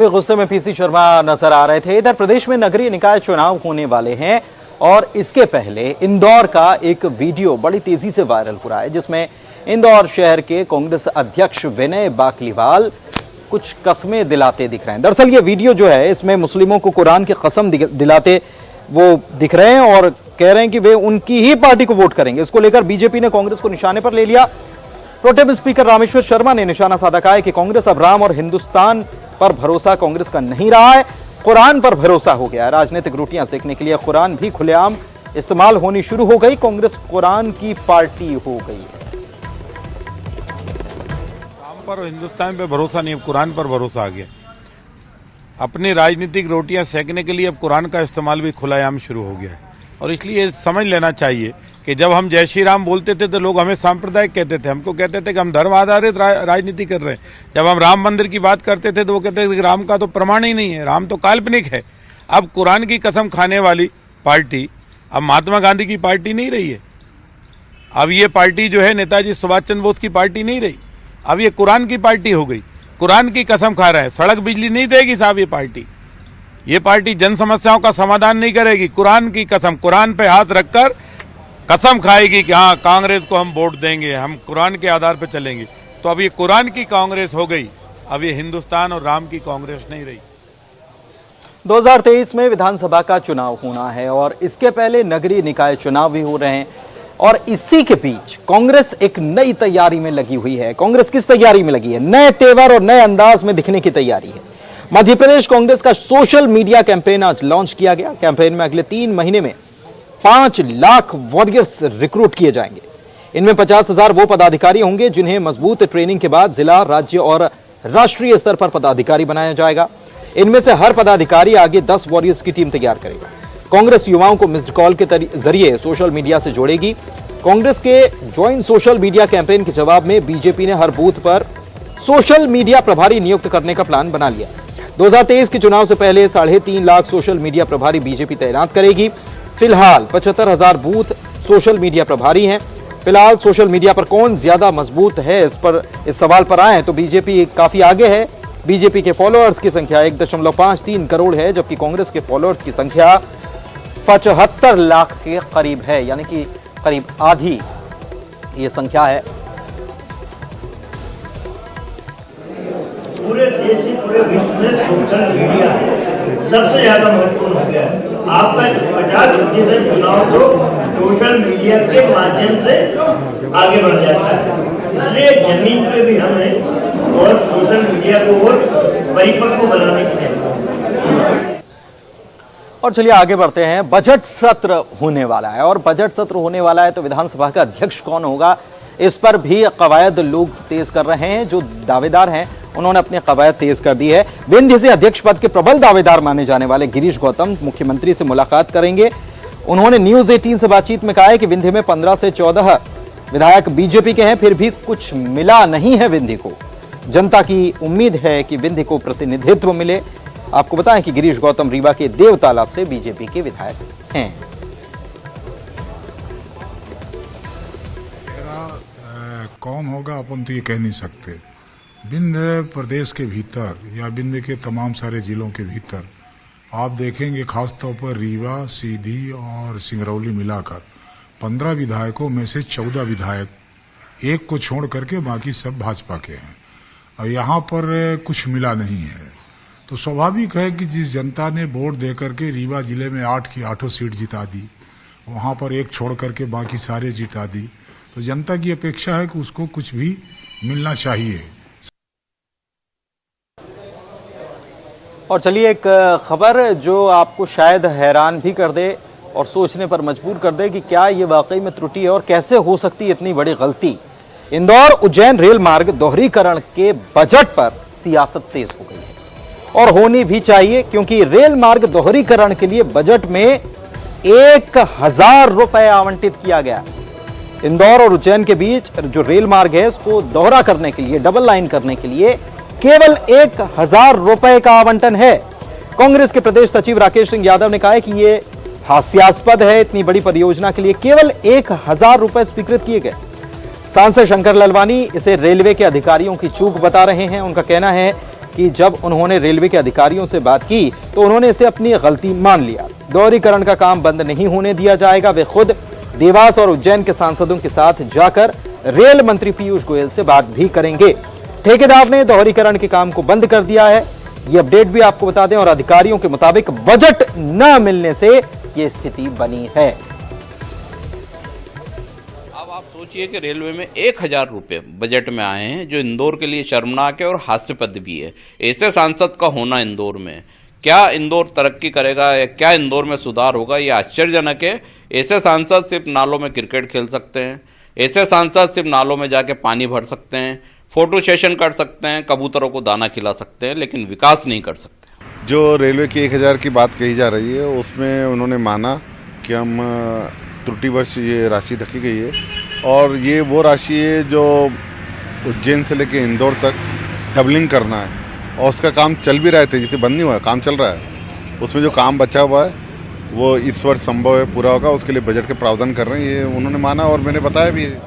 गुस्से में पीसी शर्मा नजर आ रहे थे। इधर प्रदेश में नगरीय निकाय चुनाव होने वाले हैं और इसके पहले इंदौर का एक वीडियो बड़ी तेजी से वायरल हो रहा है, जिसमें इंदौर शहर के कांग्रेस अध्यक्ष विनय बाकलीवाल कुछ कस्में दिलाते दिख रहे हैं। दरअसल ये वीडियो जो है, इसमें मुस्लिमों को कुरान की कसम दिलाते वो दिख रहे हैं और कह रहे हैं कि वे उनकी ही पार्टी को वोट करेंगे। इसको लेकर बीजेपी ने कांग्रेस को निशाने पर ले लिया। प्रोटेम स्पीकर रामेश्वर शर्मा ने निशाना साधा, कहा है कि कांग्रेस अब राम और हिंदुस्तान पर भरोसा कांग्रेस का नहीं रहा है, कुरान पर भरोसा हो गया है। राजनीतिक रोटियां सेकने के लिए कुरान भी खुलेआम इस्तेमाल होनी शुरू हो गई। कांग्रेस कुरान की पार्टी हो गई है। राम पर और हिंदुस्तान पर भरोसा नहीं, अब कुरान पर भरोसा आ गया। अपनी राजनीतिक रोटियां सेकने के लिए अब कुरान का इस्तेमाल भी खुलेआम शुरू हो गया है। और इसलिए समझ लेना चाहिए कि जब हम जय श्री राम बोलते थे तो लोग हमें सांप्रदायिक कहते थे, हमको कहते थे कि हम धर्म आधारित राजनीति कर रहे हैं। जब हम राम मंदिर की बात करते थे तो वो कहते थे कि राम का तो प्रमाण ही नहीं है, राम तो काल्पनिक है। अब कुरान की कसम खाने वाली पार्टी अब महात्मा गांधी की पार्टी नहीं रही है। अब ये पार्टी जो है नेताजी सुभाष चंद्र बोस की पार्टी नहीं रही, अब ये कुरान की पार्टी हो गई। कुरान की कसम खा रहा है, सड़क बिजली नहीं देगी साहब ये पार्टी जन समस्याओं का समाधान नहीं करेगी। कुरान की कसम, कुरान पे हाथ रखकर कसम खाएगी कि हाँ कांग्रेस को हम वोट देंगे, हम कुरान के आधार पर चलेंगे। तो अब ये कुरान की कांग्रेस हो गई, अब ये हिंदुस्तान और राम की कांग्रेस नहीं रही। 2023 में विधानसभा का चुनाव होना है और इसके पहले नगरीय निकाय चुनाव भी हो रहे हैं और इसी के बीच कांग्रेस एक नई तैयारी में लगी हुई है। कांग्रेस किस तैयारी में लगी है? नए तेवर और नए अंदाज में दिखने की तैयारी है। मध्य प्रदेश कांग्रेस का सोशल मीडिया कैंपेन आज लॉन्च किया गया। कैंपेन में अगले 3 महीने में 5 लाख वॉरियर्स रिक्रूट किए जाएंगे। इनमें 50,000 वो पदाधिकारी होंगे जिन्हें मजबूत ट्रेनिंग के बाद जिला, राज्य और राष्ट्रीय स्तर पर पदाधिकारी बनाया जाएगा। इनमें से हर पदाधिकारी आगे 10 वॉरियर्स की टीम तैयार करेगा। कांग्रेस युवाओं को मिस्ड कॉल के जरिए सोशल मीडिया से जोड़ेगी। कांग्रेस के ज्वाइन सोशल मीडिया कैंपेन के जवाब में बीजेपी ने हर बूथ पर सोशल मीडिया प्रभारी नियुक्त करने का प्लान बना लिया। 2023 के चुनाव से पहले 3.5 लाख सोशल मीडिया प्रभारी बीजेपी तैनात करेगी। फिलहाल 75,000 बूथ सोशल मीडिया प्रभारी हैं। फिलहाल सोशल मीडिया पर कौन ज्यादा मजबूत है, इस सवाल पर आए तो बीजेपी काफी आगे है। बीजेपी के फॉलोअर्स की संख्या 1.53 करोड़ है, जबकि कांग्रेस के फॉलोअर्स की संख्या 75 लाख के करीब है, यानी कि करीब आधी ये संख्या है। पूरे देश में, पूरे विश्व में सोशल मीडिया सबसे ज्यादा महत्वपूर्ण हो गया है। आपका 50% चुनाव तो सोशल मीडिया के माध्यम से आगे बढ़ जाता है। इसलिए जमीन पे भी हमें और सोशल मीडिया को और परिपक्व बनाने की जरूरत। और चलिए आगे बढ़ते हैं। बजट सत्र होने वाला है और बजट सत्र होने वाला है तो विधानसभा का अध्यक्ष कौन होगा, इस पर भी कवायद लोग तेज कर रहे हैं। जो दावेदार हैं उन्होंने अपनी कवायद तेज कर दी है। विंध्य से अध्यक्ष पद के प्रबल दावेदार माने जाने वाले गिरीश गौतम मुख्यमंत्री से मुलाकात करेंगे। उन्होंने न्यूज 18 से बातचीत में कहा है कि विंध्य में 15 से 14 विधायक बीजेपी के हैं, फिर भी कुछ मिला नहीं है विंध्य को। जनता की उम्मीद है कि विंध्य को प्रतिनिधित्व मिले। आपको बताएं कि गिरीश गौतम रीवा के देव तालाब से बीजेपी के विधायक हैं। कौन होगा अपन तो ये कह नहीं सकते। विंध्य प्रदेश के भीतर या विंध्य के तमाम सारे जिलों के भीतर आप देखेंगे, खासतौर पर रीवा, सीधी और सिंगरौली मिलाकर 15 विधायकों में से 14 विधायक एक को छोड़ करके बाकी सब भाजपा के हैं और यहाँ पर कुछ मिला नहीं है। तो स्वाभाविक है कि जिस जनता ने वोट दे करके रीवा जिले में 8 की 8 सीट जिता दी, वहाँ पर एक छोड़ करके बाकी सारे जिता दी, तो जनता की अपेक्षा है कि उसको कुछ भी मिलना चाहिए। और चलिए एक खबर जो आपको शायद हैरान भी कर दे और सोचने पर मजबूर कर दे कि क्या ये वाकई में त्रुटि है और कैसे हो सकती है इतनी बड़ी गलती। इंदौर उज्जैन रेल मार्ग दोहरीकरण के बजट पर सियासत तेज हो गई है और होनी भी चाहिए, क्योंकि रेल मार्ग दोहरीकरण के लिए बजट में 1,000 रुपए आवंटित किया गया। इंदौर और उज्जैन के बीच जो रेल मार्ग है उसको दोहरा करने के लिए, डबल लाइन करने के लिए केवल 1,000 रुपए का आवंटन है। कांग्रेस के प्रदेश सचिव राकेश सिंह यादव ने कहा है कि यह हास्यास्पद है। इतनी बड़ी परियोजना के लिए केवल 1,000 रुपए स्वीकृत किए गए। सांसद शंकर ललवानी इसे रेलवे के अधिकारियों की चूक बता रहे हैं। उनका कहना है कि जब उन्होंने रेलवे के अधिकारियों से बात की तो उन्होंने इसे अपनी गलती मान लिया। दोहरीकरण का काम बंद नहीं होने दिया जाएगा। वे खुद देवास और उज्जैन के सांसदों के साथ जाकर रेल मंत्री पीयूष गोयल से बात भी करेंगे। ठेकेदार ने दोहरीकरण के काम को बंद कर दिया है, ये अपडेट भी आपको बता दें। और अधिकारियों के मुताबिक बजट न मिलने से ये स्थिति बनी है। अब आप सोचिए कि रेलवे में 1000 रुपए बजट में आए हैं, जो इंदौर के लिए शर्मनाक है और हास्यास्पद भी है। ऐसे सांसद का होना इंदौर में, क्या इंदौर तरक्की करेगा या क्या इंदौर में सुधार होगा, ये आश्चर्यजनक है। ऐसे सांसद सिर्फ नालों में क्रिकेट खेल सकते हैं, ऐसे सांसद सिर्फ नालों में जाके पानी भर सकते हैं, फोटो सेशन कर सकते हैं, कबूतरों को दाना खिला सकते हैं, लेकिन विकास नहीं कर सकते। जो रेलवे की 1000 की बात कही जा रही है उसमें उन्होंने माना कि हम त्रुटिवश ये राशि रखी गई है और ये वो राशि है जो उज्जैन से लेके इंदौर तक डबलिंग करना है और उसका काम चल भी रहा है, तेजी से बंद नहीं हुआ है, काम चल रहा है। उसमें जो काम बचा हुआ है वो इस वर्ष संभव है पूरा होगा, उसके लिए बजट के प्रावधान कर रहे हैं, ये उन्होंने माना और मैंने बताया भी है।